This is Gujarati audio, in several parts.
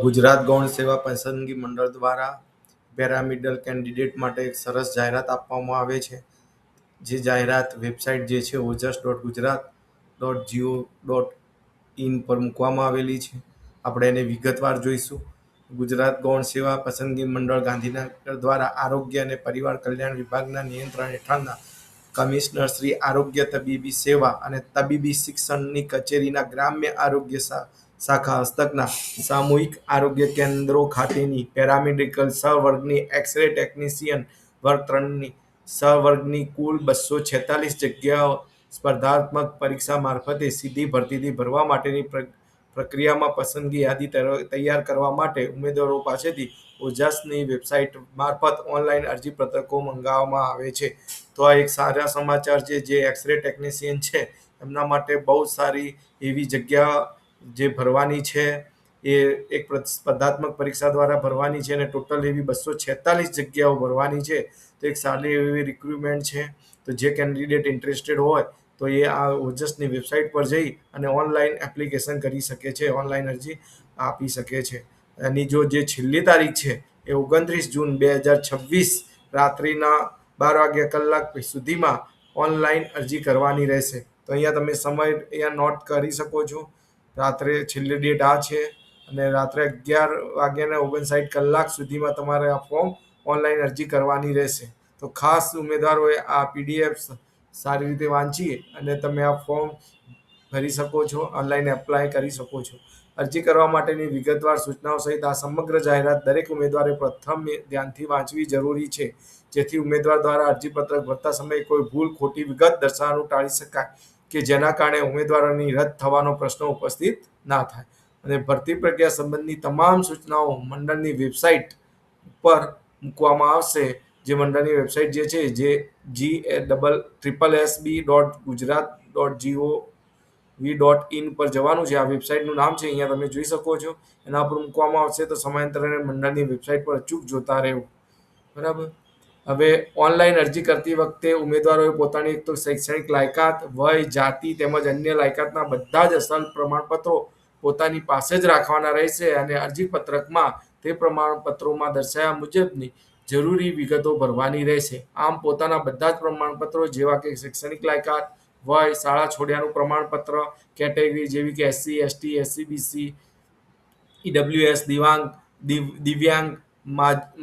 ગુજરાત ગૌણ સેવા પસંદગી મંડળ દ્વારા પેરામિડલ કેન્ડિડેટ માટે એક સરસ જાહેરાત આપવામાં આવે છે. જે જાહેરાત વેબસાઇટ જે છે ojas.gujarat.go.in પર મૂકવામાં આવેલી છે. આપણે એને વિગતવાર જોઈશું. ગુજરાત ગૌણ સેવા પસંદગી મંડળ ગાંધીનગર દ્વારા આરોગ્ય અને પરિવાર કલ્યાણ વિભાગના નિયંત્રણ હેઠળના કમિશનર શ્રી આરોગ્ય તબીબી સેવા અને તબીબી શિક્ષણની કચેરીના ગ્રામ્ય આરોગ્ય શાખા હસ્તકના સામૂહિક આરોગ્ય કેન્દ્રો ખાતેની પેરામેડિકલ સહવર્ગની એક્સ-રે ટેકનિશિયન વર્ગ 3ની સહવર્ગની કુલ 246 જગ્યાઓ સ્પર્ધાત્મક પરીક્ષા મારફતે સીધી ભરતીથી ભરવા માટેની પ્રક્રિયામાં પસંદગી યાદી તૈયાર કરવા માટે ઉમેદવારો પાસેથી ઓજાસની વેબસાઇટ મારફત ઓનલાઈન અરજીપત્રકો મંગાવવામાં આવે છે. તો આ એક સારા સમાચાર છે. જે એક્સ-રે ટેકનિશિયન છે એમના માટે બહુ સારી એવી જગ્યા જે ભરવાની છે એ એક સ્પર્ધાત્મક પરીક્ષા દ્વારા ભરવાની છે અને ટોટલ એવી 246 જગ્યાઓ ભરવાની છે. તો એક સારી એવી રિક્રુટમેન્ટ છે. તો જે કેન્ડિડેટ ઇન્ટરેસ્ટેડ હોય તો એ આ ઓજસની વેબસાઇટ પર જઈ અને ઓનલાઈન એપ્લિકેશન કરી શકે છે, ઓનલાઈન અરજી આપી શકે છે. એની જે છેલ્લી તારીખ છે એ 29 જૂન 2026 રાત્રિના 12 કલાક સુધીમાં ઓનલાઈન અરજી કરવાની રહેશે. તો અહીંયા તમે સમય અહીંયા નોટ કરી શકો છો. રાત્રે છેલ્લી ડેટ આ છે અને રાત્રે 11:59 સુધીમાં તમારે આ ફોર્મ ઓનલાઈન અરજી કરવાની રહેશે. તો ખાસ ઉમેદવારોએ આ પીડીએફ સારી રીતે વાંચી અને તમે આ ફોર્મ ભરી શકો છો, ઓનલાઈન એપ્લાય કરી શકો છો. અરજી કરવા માટેની વિગતવાર સૂચનાઓ સહિત આ સમગ્ર જાહેરાત દરેક ઉમેદવારે પ્રથમ ધ્યાનથી વાંચવી જરૂરી છે, જેથી ઉમેદવાર દ્વારા અરજીપત્રક ભરતા સમયે કોઈ ભૂલ, ખોટી વિગત દર્શાવવાનું ટાળી શકાય કે જેના કારણે ઉમેદવારોની રદ થવાનો પ્રશ્ન ઉપસ્થિત ના થાય. અને ભરતી પ્રક્રિયા સંબંધની તમામ સૂચનાઓ મંડળની વેબસાઇટ પર મૂકવામાં આવશે. જે મંડળની વેબસાઇટ જે છે જે GSSSB.gujarat.gov.in પર જવાનું છે. આ વેબસાઇટનું નામ છે, અહીંયા તમે જોઈ શકો છો. એના પર મૂકવામાં આવશે. તો સમયાંતરે મંડળની વેબસાઇટ પર અચૂક જોતા રહેવું. બરાબર. હવે ઓનલાઈન અરજી કરતી વખતે ઉમેદવારોએ પોતાની એક તો શૈક્ષણિક લાયકાત, વય, જાતિ તેમજ અન્ય લાયકાતના બધા જ અસલ પ્રમાણપત્રો પોતાની પાસે જ રાખવાના રહેશે અને અરજીપત્રકમાં તે પ્રમાણપત્રોમાં દર્શાવ્યા મુજબની જરૂરી વિગતો ભરવાની રહેશે. આમ પોતાના બધા જ પ્રમાણપત્રો જેવા કે શૈક્ષણિક લાયકાત, વય, શાળા છોડ્યાનું પ્રમાણપત્ર, કેટેગરી જેવી કે SC, ST, SC, BC, EWS, દિવ્યાંગ,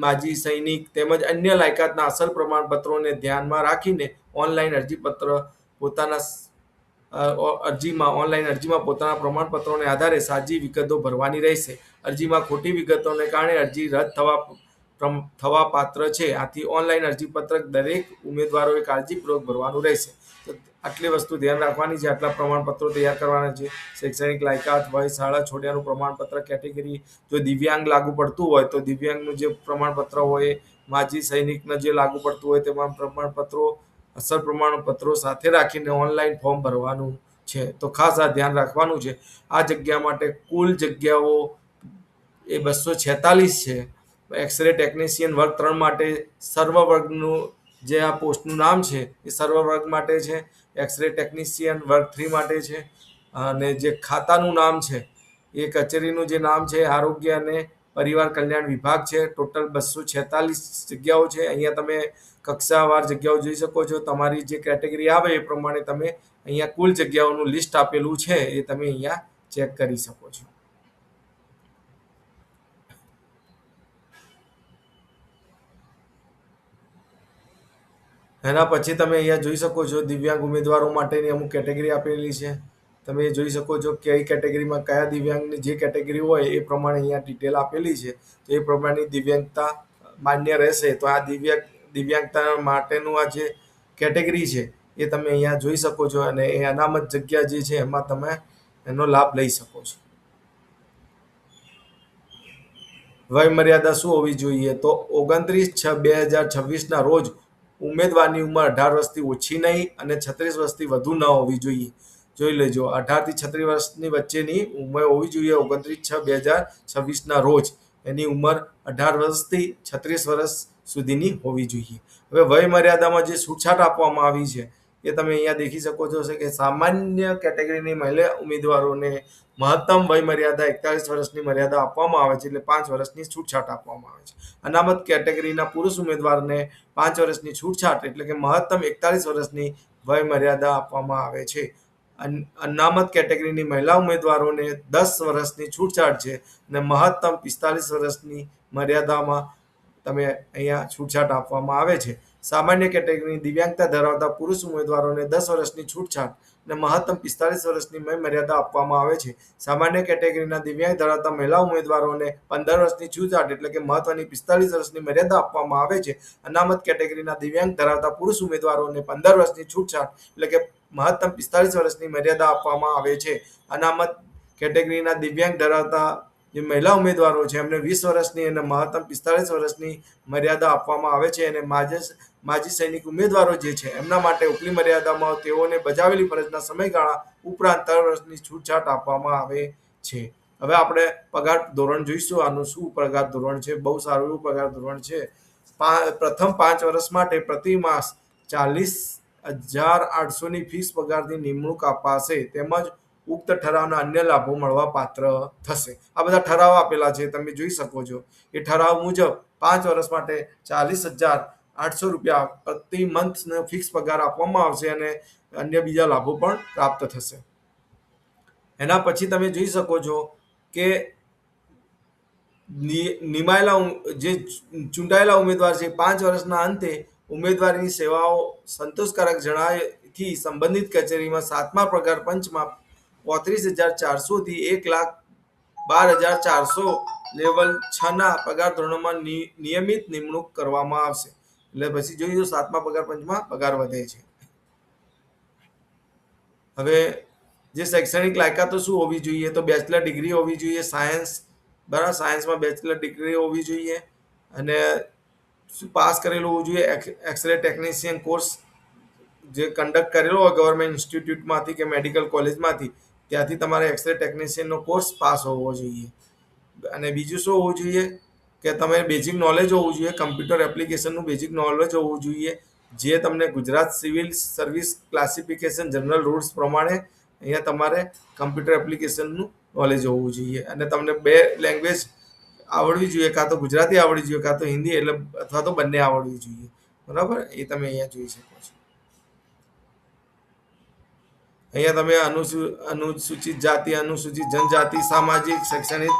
માજી સૈનિક તેમજ અન્ય લાયકાતના અસલ પ્રમાણપત્રોને ધ્યાનમાં રાખીને ઓનલાઈન અરજીપત્ર પોતાના અરજીમાં પોતાના પ્રમાણપત્રોને આધારે સાચી વિગતો ભરવાની રહેશે. અરજીમાં ખોટી વિગતોને કારણે અરજી રદ થવા પાત્ર છે. આથી ઓનલાઈન અરજીપત્રક દરેક ઉમેદવારોએ કાળજીપૂર્વક ભરવાનું રહેશે. તો આટલી વસ્તુ ધ્યાન રાખવાની છે. આટલા પ્રમાણપત્રો તૈયાર કરવાના છે. શૈક્ષણિક લાયકાત, વય, શાળા છોડ્યાનું પ્રમાણપત્ર, કેટેગરી, જો દિવ્યાંગ લાગુ પડતું હોય તો દિવ્યાંગનું જે પ્રમાણપત્ર હોય, માજી સૈનિકને જે લાગુ પડતું હોય તેમાં પ્રમાણપત્રો, અસલ પ્રમાણપત્રો સાથે રાખીને ઓનલાઈન ફોર્મ ભરવાનું છે. તો ખાસ આ ધ્યાન રાખવાનું છે. આ જગ્યા માટે કુલ જગ્યાઓ એ 246 છે. એક્સ-રે ટેકનિશિયન વર્ગ 3 માટે સર્વ વર્ગનું જે આ પોસ્ટનું નામ છે એ સર્વ વર્ગ માટે છે. એક્સ-રે ટેકનિશિયન વર્ગ 3 માટે છે. અને જે ખાતાનું નામ છે એ કચેરીનું જે નામ છે આરોગ્ય અને પરિવાર કલ્યાણ વિભાગ છે. ટોટલ 246 જગ્યાઓ છે. અહીંયા તમે કક્ષાવાર જગ્યાઓ જોઈ શકો છો. તમારી જે કેટેગરી આવે એ પ્રમાણે તમે અહીંયા કુલ જગ્યાઓનું લિસ્ટ આપેલું છે એ તમે અહીંયા ચેક કરી શકો છો. એના પછી તમે અહીંયા જોઈ શકો છો દિવ્યાંગ ઉમેદવારો માટેની અમુક કેટેગરી આપેલી છે. તમે જોઈ શકો છો કઈ કેટેગરીમાં કયા દિવ્યાંગની જે કેટેગરી હોય એ પ્રમાણે અહીંયા ડિટેલ આપેલી છે. તો એ પ્રમાણેની દિવ્યાંગતા માન્ય રહેશે. તો આ દિવ્યાંગતા માટેનું આ જે કેટેગરી છે એ તમે અહીંયા જોઈ શકો છો અને એ અનામત જગ્યા જે છે એમાં તમે એનો લાભ લઈ શકો છો. વય મર્યાદા શું હોવી જોઈએ? તો 29/6/2026 રોજ ઉમેદવારની ઉંમર 18 વર્ષથી ઓછી નહીં અને 36 વર્ષથી વધુ ન હોવી જોઈએ. જોઈ લેજો, 18 થી 36 વર્ષની વચ્ચેની ઉંમર હોવી જોઈએ 29/6/2026 રોજ. એની ઉંમર 18 વર્ષથી 36 વર્ષ સુધીની હોવી જોઈએ. હવે વય મર્યાદામાં જે છૂટછાટ આપવામાં આવી છે એ તમે અહીંયા દેખી શકો છો કે સામાન્ય કેટેગરીની મહિલા ઉમેદવારોને મહત્તમ વય મર્યાદા 41 વર્ષની મર્યાદા આપવામાં આવે છે, એટલે 5 વર્ષની છૂટછાટ આપવામાં આવે છે. અનામત કેટેગરીના પુરુષ ઉમેદવારને 5 વર્ષની છૂટછાટ એટલે કે મહત્તમ 41 વર્ષની વય મર્યાદા આપવામાં આવે છે. અનામત કેટેગરીની મહિલા ઉમેદવારોને 10 વર્ષની છૂટછાટ છે અને મહત્તમ 45 વર્ષની મર્યાદામાં તમે અહીંયા છૂટછાટ આપવામાં આવે છે. સામાન્ય કેટેગરીની દિવ્યાંગતા ધરાવતા પુરુષ ઉમેદવારોને 10 વર્ષની છૂટછાટ અને મહત્તમ 45 વર્ષની વય મર્યાદા આપવામાં આવે છે. સામાન્ય કેટેગરીના દિવ્યાંગ ધરાવતા મહિલા ઉમેદવારોને 15 વર્ષની છૂટછાટ એટલે કે મહત્વની 45 વર્ષની મર્યાદા આપવામાં આવે છે. અનામત કેટેગરીના દિવ્યાંગ ધરાવતા પુરુષ ઉમેદવારોને 15 વર્ષની છૂટછાટ એટલે કે મહત્તમ 45 વર્ષની મર્યાદા આપવામાં આવે છે. અનામત કેટેગરીના દિવ્યાંગ ધરાવતા જે મહિલા ઉમેદવારો છે એમને 20 વર્ષની અને મહત્તમ 45 વર્ષની મર્યાદા આપવામાં આવે છે. અને માજી સૈનિક ઉમેદવારો જે છે એમના માટે ઉપલી મર્યાદામાં તેઓને બજાવેલી ફરજના સમયગાળા ઉપરાંત 3 વર્ષની છૂટછાટ આપવામાં આવે છે. હવે આપણે પગાર ધોરણ જોઈશું. આનું શું પગાર ધોરણ છે? બહુ સારું એવું પગાર ધોરણ છે. પ્રથમ 5 વર્ષ માટે પ્રતિ માસ 40,800 ની ફિક્સ પગારની નિમણૂક અપાશે, તેમજ ઉક્ત ઠરાવના અન્ય લાભો મળવા પાત્ર થશે. આ બધા ઠરાવ આપેલા છે, તમે જોઈ શકો છો. એ ઠરાવ મુજબ 5 વર્ષ માટે 40,800 રૂપિયા પ્રતિ મંથનો ફિક્સ પગાર આપવામાં આવશે અને અન્ય બીજા લાભો પણ પ્રાપ્ત થશે. એના પછી તમે જોઈ શકો છો કે નિમાયેલા જે ચૂંટાયેલા ઉમેદવાર છે 5 વર્ષના અંતે ઉમેદવારીની સેવાઓ સંતોષકારક જણાયથી સંબંધિત કચેરીમાં 7મા પગાર પંચમાં 35,400 થી 1,12,400 લેવલ 6ના પગાર ધોરણોમાં નિયમિત નિમણૂક કરવામાં આવશે. એટલે પછી જોયું 7મા પગાર પંચમાં પગાર વધે છે. હવે જે શૈક્ષણિક લાયકાતો શું હોવી જોઈએ? તો બેચલર ડિગ્રી હોવી જોઈએ સાયન્સ, બરાબર, સાયન્સમાં બેચલર ડિગ્રી હોવી જોઈએ અને પાસ કરેલું હોવું જોઈએ. એક્સરે ટેકનિશિયન કોર્સ જે કન્ડક્ટ કરેલો હોય ગવર્મેન્ટ ઇન્સ્ટિટ્યૂટમાંથી કે મેડિકલ કોલેજમાંથી, ત્યાંથી તમારે એક્સરે ટેકનિશિયનનો કોર્સ પાસ હોવો જોઈએ. અને બીજું શું હોવું જોઈએ કે તમે બેઝિક નોલેજ હોવું જોઈએ, કમ્પ્યુટર એપ્લિકેશનનું બેઝિક નોલેજ હોવું જોઈએ, જે તમને Gujarat civil service classification general rules પ્રમાણે અહીંયા તમારે કમ્પ્યુટર એપ્લિકેશનનું નોલેજ હોવું જોઈએ. અને તમને 2 લેંગ્વેજ આવડવી જોઈએ, કાં તો ગુજરાતી આવડવી જોઈએ, કાં તો હિન્દી, એટલે અથવા તો બંને આવડવી જોઈએ. બરાબર, એ તમે અહીંયા જોઈ શકો છો. અહીંયા તમે અનુસૂચિત જાતિ, અનુસૂચિત જનજાતિ, સામાજિક, શૈક્ષણિક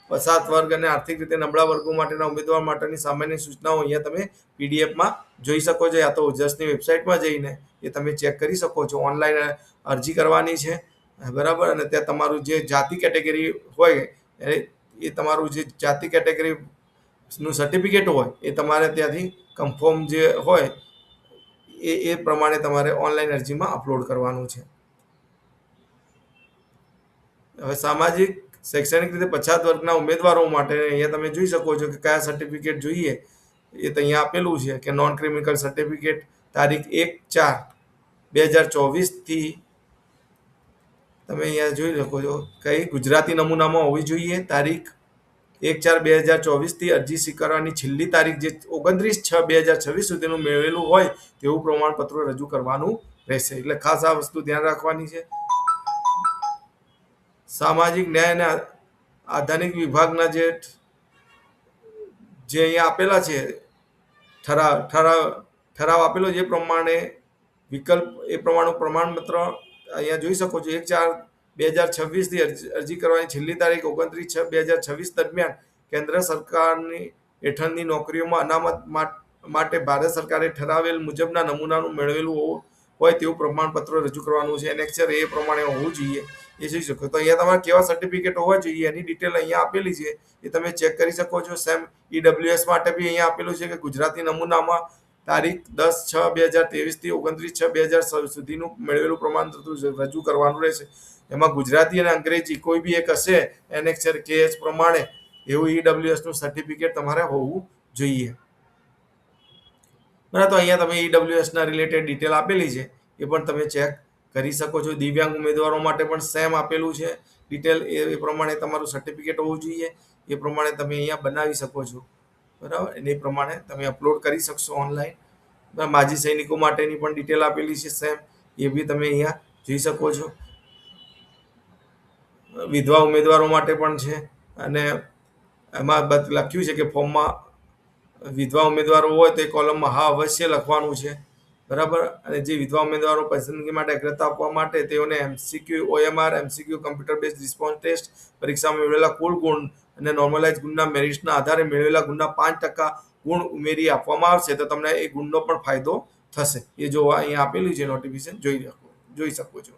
પછાત વર્ગ અને આર્થિક રીતે નબળા વર્ગો માટેના ઉમેદવાર માટેની સામાન્ય સૂચનાઓ અહીંયા તમે પીડીએફમાં જોઈ શકો છો, યા તો ઓજસની વેબસાઇટમાં જઈને એ તમે ચેક કરી શકો છો. ઓનલાઈન અરજી કરવાની છે, બરાબર. અને ત્યાં તમારું જે જાતિ કેટેગરી હોય એ તમારું જે જાતિ કેટેગરીનું સર્ટિફિકેટ હોય એ તમારે ત્યાંથી કન્ફર્મ જે હોય એ પ્રમાણે તમારે ઓનલાઈન અરજીમાં અપલોડ કરવાનું છે. હવે સામાજિક શૈક્ષણિક રીતે પછાત વર્ગના ઉમેદવારો માટે અહીંયા તમે જોઈ શકો છો કે કયા સર્ટિફિકેટ જોઈએ. એ તો અહીંયા આપેલું છે કે નોન ક્રિમિનલ સર્ટિફિકેટ તારીખ 1/4/2024 થી તમે અહીંયા જોઈ શકો છો કઈ ગુજરાતી નમૂનામાં હોવી જોઈએ. તારીખ 1/4/2024 થી અરજી સ્વીકારવાની છેલ્લી તારીખ જે 29/6/2026 સુધીનું મેળવેલું હોય તેવું પ્રમાણપત્રો રજૂ કરવાનું રહેશે. એટલે ખાસ આ વસ્તુ ધ્યાન રાખવાની છે. સામાજિક ન્યાય અને આધાનિક વિભાગના જે અહીંયા આપેલા છે ઠરાવ આપેલો જે પ્રમાણે વિકલ્પ એ પ્રમાણે પ્રમાણપત્ર અહીંયા જોઈ શકો છો. 1/4/2026 થી અરજી કરવાની છેલ્લી તારીખ 29/6/2026 દરમિયાન કેન્દ્ર સરકારની હેઠળની નોકરીઓમાં અનામત માટે ભારત સરકારે ઠરાવેલ મુજબના નમૂનાનું મેળવેલું હોય તેવું પ્રમાણપત્ર રજૂ કરવાનું છે. એનેક્સર એ પ્રમાણે હોવું જોઈએ, એ જોઈ શકો. તો અહીંયા તમારે કેવા સર્ટિફિકેટ હોવા જોઈએ એની ડિટેલ અહીંયા આપેલી છે, એ તમે ચેક કરી શકો છો. સેમ ઈડબ્લ્યુએસ માટે બી અહીંયા આપેલું છે કે ગુજરાતી નમૂનામાં તારીખ 10/6/2023 થી 29/6/2027 સુધીનું મેળવેલું પ્રમાણપત્ર રજૂ કરવાનું રહેશે. એમાં ગુજરાતી અને અંગ્રેજી કોઈ બી એક હશે એનેક્સર કેએચ પ્રમાણે એવું ઈડબ્લ્યુએસનું સર્ટિફિકેટ તમારે હોવું જોઈએ. બરાબર, તો અહીંયા તમે ઈડબ્લ્યુએસના રિલેટેડ ડિટેલ આપેલી છે, એ પણ તમે ચેક કરી શકો છો. દિવ્યાંગ ઉમેદવારો માટે પણ સેમ આપેલું છે ડિટેલ, એ પ્રમાણે તમારું સર્ટિફિકેટ હોવું જોઈએ. એ પ્રમાણે તમે અહીંયા બનાવી શકો છો, બરાબર. એને પ્રમાણે તમે અપલોડ કરી શકશો ઓનલાઈન. માજી સૈનિકો માટેની પણ ડિટેલ આપેલી છે સેમ, એ બી તમે અહીંયા જોઈ શકો છો. વિધવા ઉમેદવારો માટે પણ છે, અને એમાં લખ્યું છે કે ફોર્મમાં વિધવા ઉમેદવારો હોય તો એ કોલમમાં હા અવશ્ય લખવાનું છે, બરાબર. અને જે વિધવા ઉમેદવારો પસંદગી માટે અગ્રતા આપવા માટે તેઓને MCQ OMR MCQ computer base response test પરીક્ષામાં મેળવેલા કુલ ગુણ અને નોર્મલાઇઝ ગુણના મેરિટના આધારે મેળવેલા ગુણના 5% ગુણ ઉમેરી આપવામાં આવશે, તો તમને એ ગુણનો પણ ફાયદો થશે. એ જો અહીંયા આપેલું છે નોટિફિકેશન જોઈ શકો છો.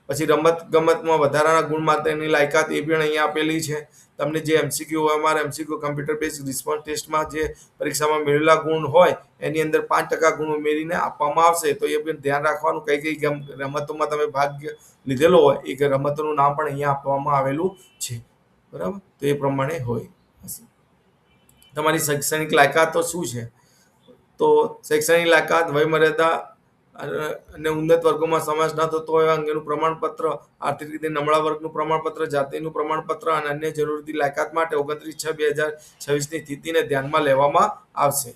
પછી રમત ગમતમાં વધારાના ગુણ માટેની લાયકાત એ પણ અહીંયા આપેલી છે. તમને જે MCQ OMR MCQ computer base response ટેસ્ટમાં જે પરીક્ષામાં મેળવેલા ગુણ હોય એની અંદર 5% ગુણ ઉમેરીને આપવામાં આવશે. તો એ પણ ધ્યાન રાખવાનું, કઈ કઈ રમતોમાં તમે ભાગ લીધેલો હોય એ રમતોનું નામ પણ અહીંયા આપવામાં આવેલું છે, બરાબર. તો એ પ્રમાણે હોય. તમારી શૈક્ષણિક લાયકાતો શું છે? તો શૈક્ષણિક લાયકાત વયમર્યાદા અને ઉન્નત વર્ગોમાં સમાવેશ ન થતો હોય અંગેનું પ્રમાણપત્ર, આર્થિક રીતે નબળા વર્ગનું પ્રમાણપત્ર, જાતિનું પ્રમાણપત્ર અને અન્ય જરૂરી લાયકાત માટે 29/6/2026ની સ્થિતિને ધ્યાનમાં લેવામાં આવશે.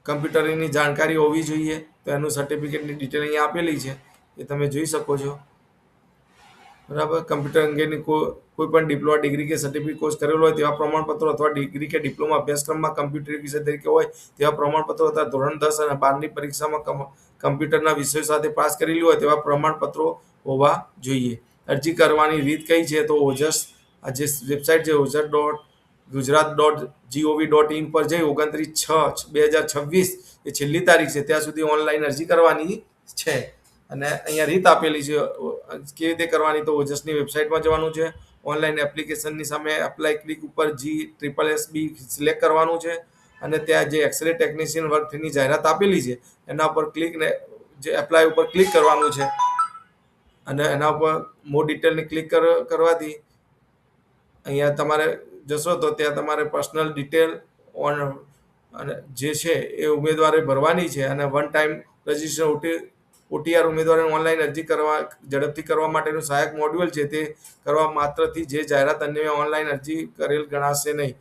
કમ્પ્યુટરની જાણકારી હોવી જોઈએ, તો એનું સર્ટિફિકેટની ડિટેલ અહીંયા આપેલી છે, એ તમે જોઈ શકો છો, બરાબર. કમ્પ્યુટર અંગેની કોઈ પણ ડિપ્લોમા, ડિગ્રી કે સર્ટિફિકેટ કોર્સ કરેલો હોય તેવા પ્રમાણપત્રો અથવા ડિગ્રી કે ડિપ્લોમા અભ્યાસક્રમમાં કમ્પ્યુટર વિષય તરીકે હોય તેવા પ્રમાણપત્રો અથવા ધોરણ 10 અને 12ની પરીક્ષામાં કમ્પ્યુટરના વિષયો સાથે પાસ કરેલી હોય તેવા પ્રમાણપત્રો હોવા જોઈએ. અરજી કરવાની રીત કઈ છે? તો ઓજસ આ જે વેબસાઇટ છે ojs.gujarat.gov.in પર જઈ 29/6/2026 એ છેલ્લી તારીખ છે, ત્યાં સુધી ઓનલાઈન અરજી કરવાની છે. અને અહીંયા રીત આપેલી છે કેવી રીતે કરવાની. તો ઓજસની વેબસાઇટમાં જવાનું છે. ઓનલાઈન એપ્લિકેશનની સામે એપ્લાય ક્લિક ઉપર GSSB સિલેક્ટ કરવાનું છે, અને ત્યાં જે એક્સરે ટેકનિશિયન વર્કની જાહેરાત આપેલી છે એના ઉપર જે એપ્લાય ઉપર ક્લિક કરવાનું છે, અને એના ઉપર મોર ડિટેલની ક્લિક કરવાથી અહીંયા તમારે જશો તો ત્યાં તમારે પર્સનલ ડિટેલ અને જે છે એ ઉમેદવારે ભરવાની છે. અને વન ટાઈમ રજિસ્ટ્રેશન OTR ઉમેદવારોને ઓનલાઈન અરજી ઝડપથી કરવા માટેનું સહાયક મોડ્યુલ છે, તે કરવા માત્રથી જે જાહેરાત અન્ય ઓનલાઈન અરજી કરેલ ગણાશે નહીં,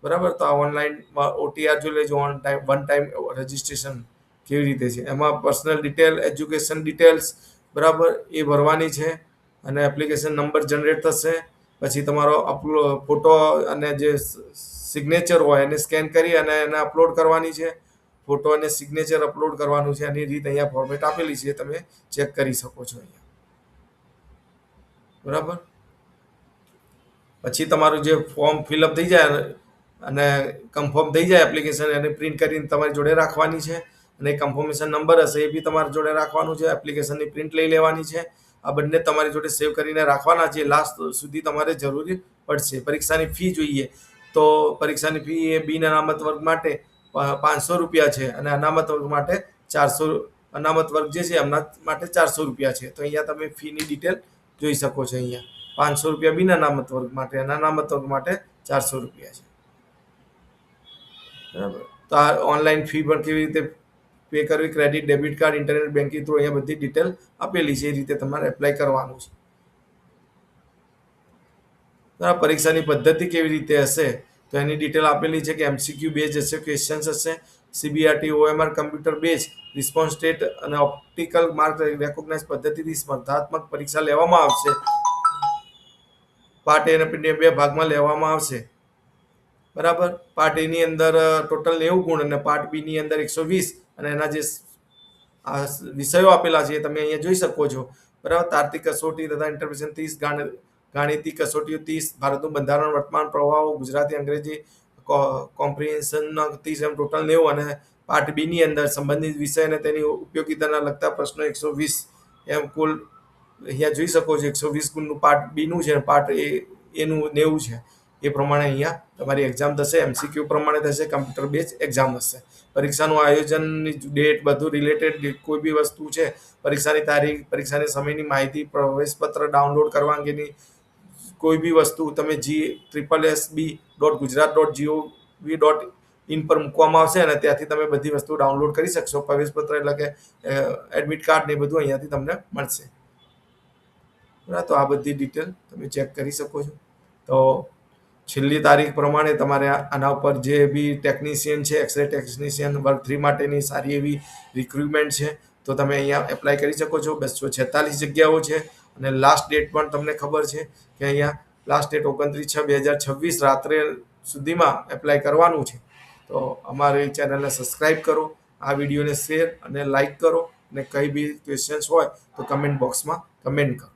બરાબર. તો આ ઓનલાઈનમાં OTR જોઈ લેજો, વન ટાઈમ રજિસ્ટ્રેશન કેવી રીતે છે. એમાં પર્સનલ ડિટેલ, એજ્યુકેશન ડિટેલ્સ, બરાબર, એ ભરવાની છે. અને એપ્લિકેશન નંબર જનરેટ થશે. પછી તમારો ફોટો અને જે સિગ્નેચર હોય એને સ્કેન કરી અને એને અપલોડ કરવાની છે. ફોટો અને સિગ્નેચર અપલોડ કરવાનું છે. એની રીત અહીંયા ફોર્મેટ આપેલી છે, તમે ચેક કરી શકો છો અહીંયા, બરાબર. પછી તમારું જે ફોર્મ ફિલઅપ થઈ જાય અને કન્ફર્મ થઈ જાય એપ્લિકેશન, એને પ્રિન્ટ કરીને તમારી જોડે રાખવાની છે. અને કન્ફર્મેશન નંબર હશે એ બી તમારી જોડે રાખવાનું છે. એપ્લિકેશનની પ્રિન્ટ લઈ લેવાની છે. આ બંને તમારી જોડે સેવ કરીને રાખવાના છે. લાસ્ટ સુધી તમારે જરૂરી પડશે. પરીક્ષાની ફી જોઈએ તો પરીક્ષાની ફી એ બિન અનામત વર્ગ માટે 500 રૂપિયા છે, અને અનામત વર્ગ માટે 400. અનામત વર્ગ જે છે એમના માટે 400 રૂપિયા છે. તો અહીંયા તમે ફીની ડિટેલ જોઈ શકો છો. અહીંયા 500 રૂપિયા બિન અનામત વર્ગ માટે, અને અનામત વર્ગ માટે 400 રૂપિયા છે, બરાબર. તો આ ઓનલાઈન ફી પણ કેવી રીતે પે કરવી, credit, debit card, internet banking through, અહીંયા બધી ડિટેલ આપેલી છે. એ રીતે તમારે એપ્લાય કરવાનું છે. પરીક્ષાની પદ્ધતિ કેવી રીતે હશે તો એની ડિટેલ આપેલી છે કે MCQ બેઝ હશે, ક્વેશ્ચન્સ હશે, CBRT OMR computer base response test અને ઓપ્ટિકલ માર્ક રેકોગ્નાઇઝ પદ્ધતિથી સ્પર્ધાત્મક પરીક્ષા લેવામાં આવશે. પાર્ટ એ અને 2 ભાગમાં લેવામાં આવશે, બરાબર. પાર્ટ એ ની અંદર ટોટલ 90 ગુણ અને પાર્ટ બી ની અંદર 120, અને એના જે વિષયો આપેલા છે એ તમે અહીંયા જોઈ શકો છો, બરાબર. તાર્કિક કસોટી તથા ઇન્ટરપ્રિટેશન 30, ગાણિતિક કસોટીઓ 30, ભારતનું બંધારણ, વર્તમાન પ્રવાહો, ગુજરાતી, અંગ્રેજી, કોમ્પ્રિહેન્શનના 30, એમ ટોટલ 90. અને પાર્ટ બી ની અંદર સંબંધિત વિષય અને તેની ઉપયોગિતાના લગતા પ્રશ્નો 120, એમ કુલ અહીંયા જોઈ શકો છો. 120 ગુણનું પાર્ટ બી નું છે, પાર્ટ એનું 90 છે. એ પ્રમાણે અહીંયા તમારી એક્ઝામ થશે. MCQ પ્રમાણે થશે, કમ્પ્યુટર બેઝ એક્ઝામ હશે. પરીક્ષાનું આયોજનની ડેટ, બધું રિલેટેડ કોઈ બી વસ્તુ છે, પરીક્ષાની તારીખ, પરીક્ષાની સમયની માહિતી, પ્રવેશપત્ર ડાઉનલોડ કરવા અંગેની કોઈ બી વસ્તુ તમે GSSB.gujarat.gov.in પર મૂકવામાં આવશે, અને ત્યાંથી તમે બધી વસ્તુ ડાઉનલોડ કરી શકશો. પ્રવેશપત્ર એટલે કે એડમિટ કાર્ડ ને બધું અહીંયાથી તમને મળશે, બરાબર. તો આ બધી ડિટેલ તમે ચેક કરી શકો છો. તો છેલ્લી તારીખ પ્રમાણે તમારે આના ઉપર જે બી ટેકનિશિયન છે, એક્સરે ટેકનિશિયન વર્ગ 3 માટેની સારી એવી રિક્રુટમેન્ટ છે. તો તમે અહીંયા એપ્લાય કરી શકો છો. 246 જગ્યાઓ છે અને લાસ્ટ ડેટ પણ તમને ખબર છે કે અહીંયા લાસ્ટ ડેટ 29/6/2026 રાત્રે સુધીમાં એપ્લાય કરવાનું છે. તો અમારી ચેનલને સબસ્ક્રાઈબ કરો, આ વિડીયોને શેર અને લાઈક કરો, અને કંઈ બી ક્વેશ્ચન્સ હોય તો કમેન્ટ બોક્સમાં કમેન્ટ કરો.